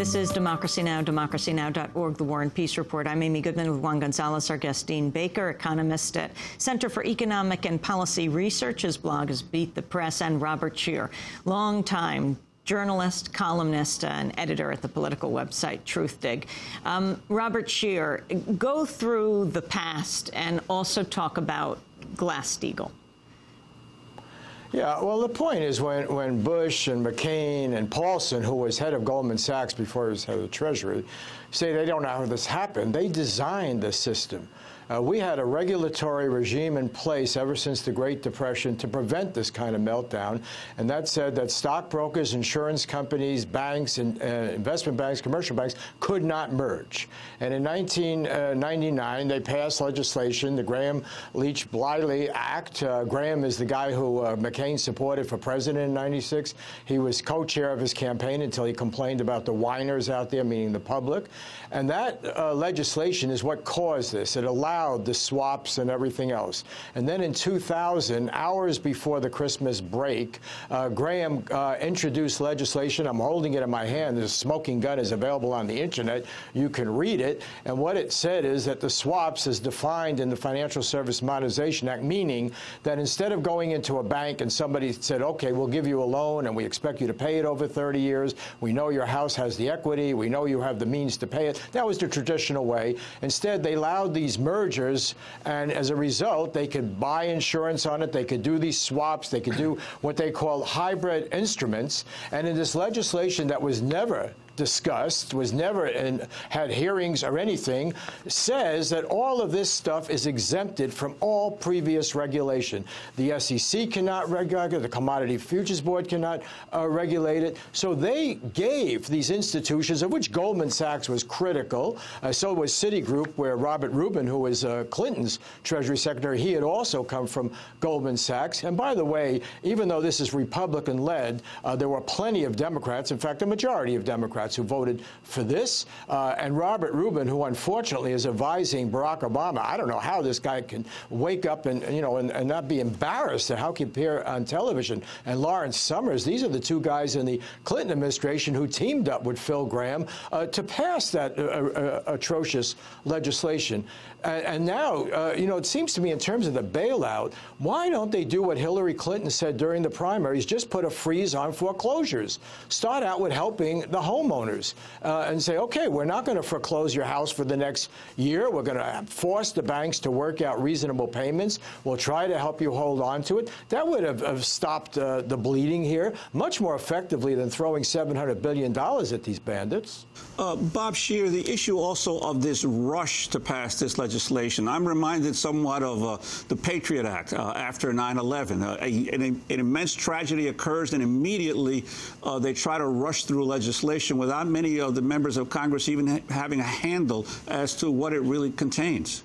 This is Democracy Now!, democracynow.org, the War and Peace Report. I'm Amy Goodman with Juan Gonzalez, our guest Dean Baker, economist at Center for Economic and Policy Research. His blog is Beat the Press, and Robert Scheer, longtime journalist, columnist, and editor at the political website Truthdig. Robert Scheer, go through the past and also talk about Glass-Steagall. Yeah, well, the point is when Bush and McCain and Paulson, who was head of Goldman Sachs before he was head of the Treasury, say they don't know how this happened, they designed the system. We had a regulatory regime in place ever since the Great Depression to prevent this kind of meltdown, and that said that stockbrokers, insurance companies, banks, and investment banks, commercial banks could not merge. And in 1999, they passed legislation, the Graham-Leach-Bliley Act. Graham is the guy who McCain supported for president in '96. He was co-chair of his campaign until he complained about the whiners out there, meaning the public. And that legislation is what caused this. It allowed the swaps and everything else. And then in 2000, hours before the Christmas break, Graham introduced legislation. I'm holding it in my hand. The smoking gun is available on the internet. You can read it. And what it said is that the swaps is defined in the Financial Service Modernization Act, meaning that instead of going into a bank and somebody said, okay, we'll give you a loan and we expect you to pay it over 30 years. We know your house has the equity. We know you have the means to pay it. That was the traditional way. Instead, they allowed these mergers, and as a result, they could buy insurance on it. They could do these swaps. They could do what they call hybrid instruments. And in this legislation that was never discussed, was never had hearings or anything, says that all of this stuff is exempted from all previous regulation. The SEC cannot regulate it. The Commodity Futures Board cannot regulate it. So they gave these institutions, of which Goldman Sachs was critical, so was Citigroup, where Robert Rubin, who was Clinton's Treasury Secretary, he had also come from Goldman Sachs. And by the way, even though this is Republican-led, there were plenty of Democrats, in fact, a majority of Democrats, who voted for this. And Robert Rubin, who unfortunately is advising Barack Obama. I don't know how this guy can wake up and, you know, and not be embarrassed at how he can appear on television. And Lawrence Summers, these are the two guys in the Clinton administration who teamed up with Phil Gramm to pass that atrocious legislation. And now, you know, it seems to me in terms of the bailout, why don't they do what Hillary Clinton said during the primaries, just put a freeze on foreclosures? Start out with helping the homeowners and say, okay, we're not going to foreclose your house for the next year. We're going to force the banks to work out reasonable payments. We'll try to help you hold on to it. That would have stopped the bleeding here much more effectively than throwing $700 billion at these bandits. Bob Scheer, the issue also of this rush to pass this legislation, I'm reminded somewhat of the Patriot Act after 9/11. An immense tragedy occurs, and immediately they try to rush through legislation without many of the members of Congress even having a handle as to what it really contains.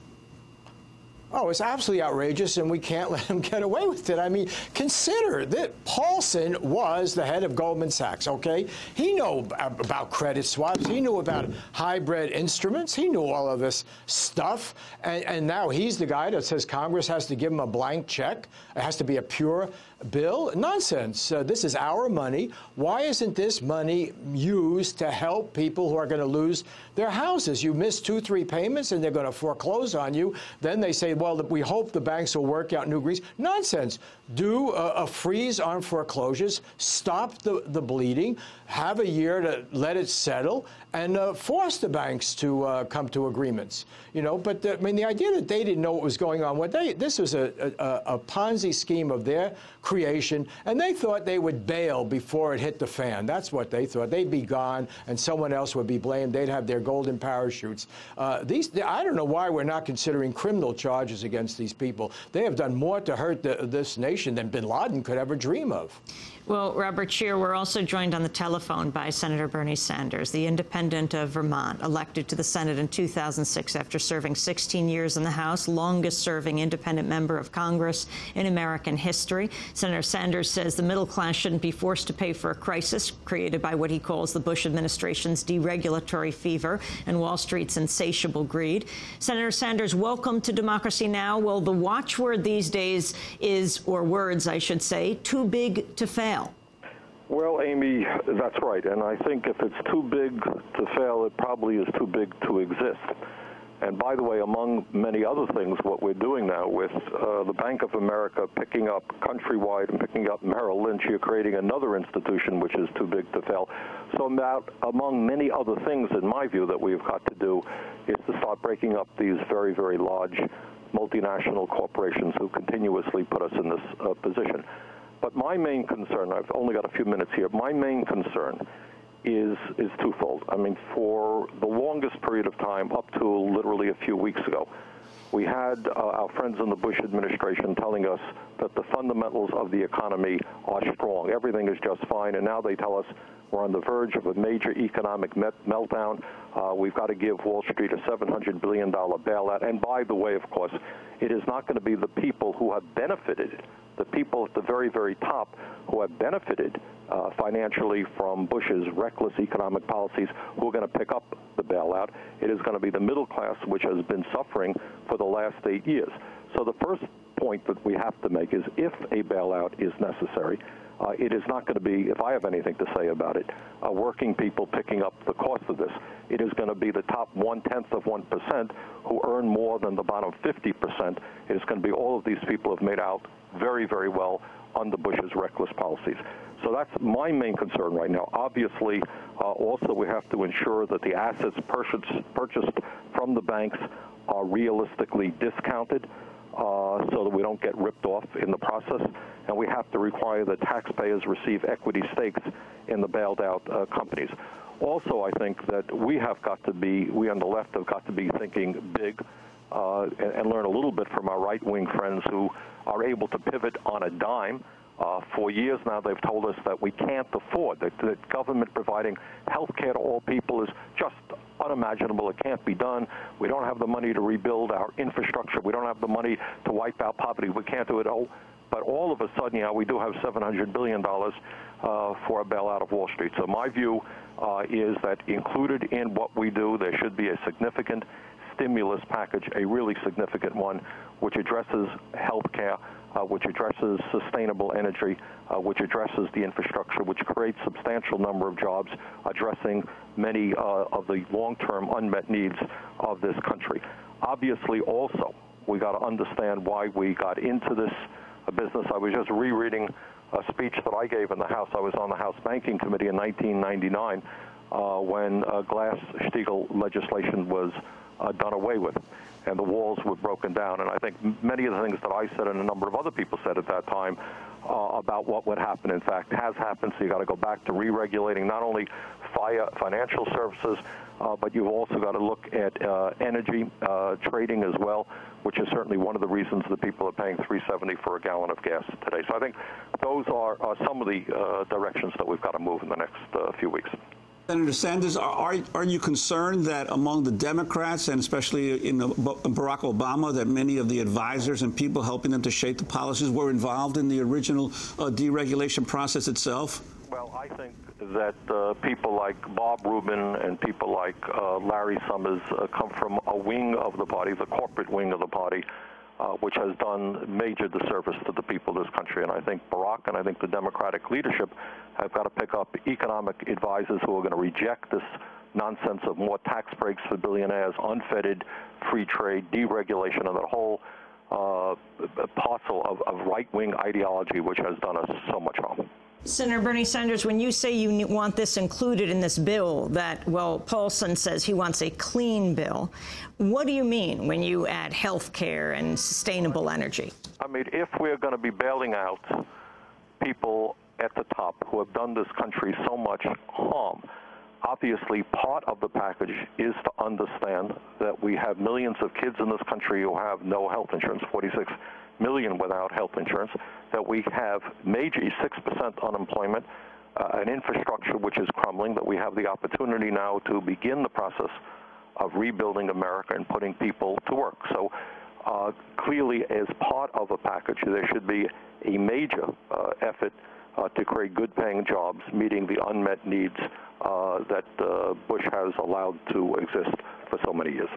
Oh, it's absolutely outrageous, and we can't let him get away with it. I mean, consider that Paulson was the head of Goldman Sachs, okay? He knew about credit swaps. He knew about hybrid instruments. He knew all of this stuff. And now he's the guy that says Congress has to give him a blank check. It has to be a pure bill. Nonsense. This is our money. Why isn't this money used to help people who are going to lose their houses? You miss 2, 3 payments, and they're going to foreclose on you. Then they say, well, we hope the banks will work out new agreements. Nonsense. Do a freeze on foreclosures, stop the bleeding, have a year to let it settle, and force the banks to come to agreements. You know, but I mean, the idea that they didn't know what was going on, this was a Ponzi scheme of their creation, and they thought they would bail before it hit the fan. That's what they thought. They'd be gone, and someone else would be blamed. They'd have their golden parachutes. I don't know why we're not considering criminal charges against these people. They have done more to hurt this nation than bin Laden could ever dream of. Well, Robert Scheer, we're also joined on the telephone by Senator Bernie Sanders, the independent of Vermont, elected to the Senate in 2006 after serving 16 years in the House, longest-serving independent member of Congress in American history. Senator Sanders says the middle class shouldn't be forced to pay for a crisis created by what he calls the Bush administration's deregulatory fever and Wall Street's insatiable greed. Senator Sanders, welcome to Democracy Now! Well, the watchword these days is, or words, I should say, too big to fail. Well, Amy, that's right. And I think if it's too big to fail, it probably is too big to exist. And by the way, among many other things, what we're doing now with the Bank of America picking up Countrywide and picking up Merrill Lynch, you're creating another institution which is too big to fail. So among many other things, in my view, that we've got to do is to start breaking up these very, very large multinational corporations who continuously put us in this position. But my main concern, I've only got a few minutes here, my main concern is twofold. I mean, for the longest period of time, up to literally a few weeks ago, we had our friends in the Bush administration telling us that the fundamentals of the economy are strong. Everything is just fine, and now they tell us we're on the verge of a major economic meltdown. We've got to give Wall Street a $700 billion bailout. And by the way, of course, it is not going to be the people who have benefited, the people at the very, very top who have benefited financially from Bush's reckless economic policies who are going to pick up the bailout. It is going to be the middle class, which has been suffering for the last 8 years. So the first point that we have to make is if a bailout is necessary, it is not going to be, if I have anything to say about it, working people picking up the cost of this. It is going to be the top 0.1% who earn more than the bottom 50%. It is going to be all of these people who have made out very, very well under Bush's reckless policies. So that's my main concern right now. Obviously, also we have to ensure that the assets purchased from the banks are realistically discounted so that we don't get ripped off in the process. And we have to require that taxpayers receive equity stakes in the bailed out companies. Also, I think that we on the left have got to be thinking big and learn a little bit from our right-wing friends who are able to pivot on a dime. For years now, they've told us that we can't afford, that government providing health care to all people is just unimaginable. It can't be done. We don't have the money to rebuild our infrastructure. We don't have the money to wipe out poverty. We can't do it. But all of a sudden, we do have $700 billion for a bailout of Wall Street. So my view is that included in what we do, there should be a significant stimulus package, a really significant one, which addresses health care, which addresses sustainable energy, which addresses the infrastructure, which creates substantial number of jobs, addressing many of the long-term unmet needs of this country. Obviously, also, we got to understand why we got into this business. I was just rereading a speech that I gave in the House. I was on the House Banking Committee in 1999 when Glass-Steagall legislation was done away with, and the walls were broken down. And I think many of the things that I said and a number of other people said at that time about what would happen, in fact, has happened. So you got to go back to re-regulating not only financial services, but you've also got to look at energy trading as well, which is certainly one of the reasons that people are paying $3.70 for a gallon of gas today. So I think those are some of the directions that we've got to move in the next few weeks. Senator Sanders, are you concerned that among the Democrats, and especially in Barack Obama, that many of the advisors and people helping them to shape the policies were involved in the original deregulation process itself? Well, I think that people like Bob Rubin and people like Larry Summers come from a wing of the party, the corporate wing of the party, which has done major disservice to the people of this country. And I think Barack and I think the Democratic leadership have got to pick up economic advisors who are going to reject this nonsense of more tax breaks for billionaires, unfettered free trade, deregulation, and that whole parcel of right-wing ideology which has done us so much harm. Senator Bernie Sanders, when you say you want this included in this bill, Paulson says he wants a clean bill, what do you mean when you add health care and sustainable energy? I mean, if we're going to be bailing out people at the top who have done this country so much harm, obviously part of the package is to understand that we have millions of kids in this country who have no health insurance, 46 million without health insurance, that we have major 6% unemployment, an infrastructure which is crumbling, that we have the opportunity now to begin the process of rebuilding America and putting people to work. So clearly, as part of a package, there should be a major effort to create good-paying jobs, meeting the unmet needs that Bush has allowed to exist for so many years.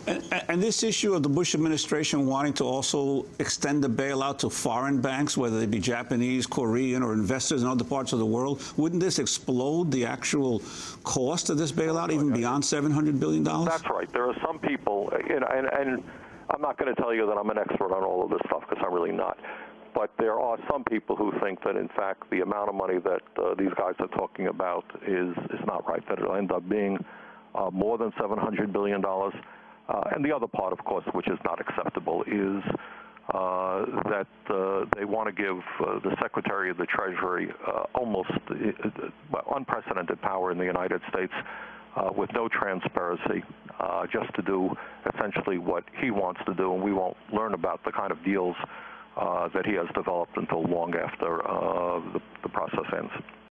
And this issue of the Bush administration wanting to also extend the bailout to foreign banks, whether they be Japanese, Korean, or investors in other parts of the world, wouldn't this explode the actual cost of this bailout even beyond $700 billion? That's right. There are some people, and I'm not going to tell you that I'm an expert on all of this stuff because I'm really not. But there are some people who think that, in fact, the amount of money that these guys are talking about is not right, that it'll end up being more than $700 billion. And the other part, of course, which is not acceptable, is that they want to give the Secretary of the Treasury almost unprecedented power in the United States with no transparency, just to do essentially what he wants to do, and we won't learn about the kind of deals that he has developed until long after the process ends.